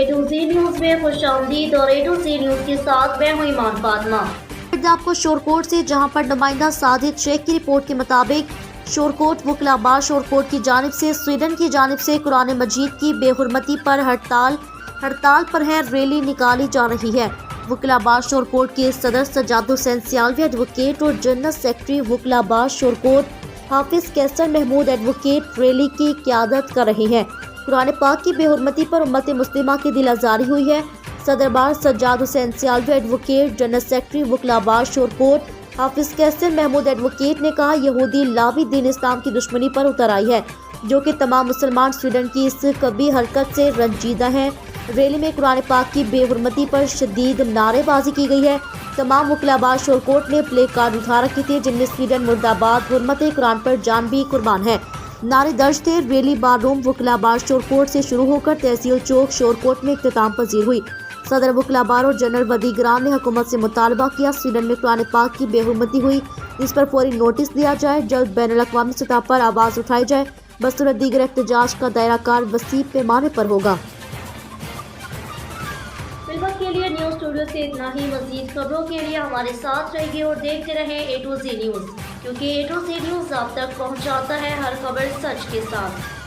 A to Zee news میں خوش آمدید اور اے ٹو زی نیوز کے ساتھ میں ہوں ایمان فاطمہ۔ آپ کو شورکوٹ سے، جہاں پر نمائندہ صادق شیخ کی رپورٹ کے مطابق شورکوٹ وکلا بار شورکوٹ کی جانب سے سویڈن کی جانب سے قرآن مجید کی بے حرمتی پر ہڑتال پر ہے، ریلی نکالی جا رہی ہے۔ وکلا بار شورکوٹ کے صدر سجاد حسین سیالوی ایڈوکیٹ اور جنرل سیکرٹری وکلا بار شورکوٹ حافظ کیسر محمود ایڈوکیٹ ریلی کی قیادت کر رہے ہیں۔ قرآن پاک کی بے حرمتی پر امت مسلمہ کی دل آزاری ہوئی ہے۔ صدر بار سجاد حسین سیالوی ایڈوکیٹ، جنرل سیکرٹری وکلا بار شورکوٹ حافظ کیسر محمود ایڈوکیٹ نے کہا، یہودی لابی دین اسلام کی دشمنی پر اتر آئی ہے، جو کہ تمام مسلمان سویڈن کی اس کبھی حرکت سے رنجیدہ ہیں۔ ریلی میں قرآن پاک کی بے حرمتی پر شدید نعرے بازی کی گئی ہے۔ تمام وکلا بار شورکوٹ نے پلے کارڈ اٹھا رکھے تھے، جن میں سویڈن مرد آباد، حرمت قرآن پر جان بھی قربان ہے نعرے درج تھے۔ ریلی بار روم وکلا بار شورکوٹ سے شروع ہو کر تحصیل چوک شورکوٹ میں اختتام پذیر ہوئی۔ صدر وکلا بار اور جنرل ودیگران نے حکومت سے مطالبہ کیا، سویڈن میں قرآن پاک کی بے حرمتی ہوئی، اس پر فوری نوٹس دیا جائے، جلد بین الاقوامی سطح پر آواز اٹھائی جائے، بصورت دیگر احتجاج کا دائرہ کار وسیع پیمانے پر ہوگا۔ فی الوقت کے لیے نیوز اسٹوڈیو سے اتنا ہی۔ مزید خبروں کے لیے ہمارے ساتھ رہیے اور دیکھتے رہیں اے ٹو زی نیوز، کیونکہ اے ٹو زی نیوز آپ تک پہنچاتا ہے ہر خبر سچ کے ساتھ۔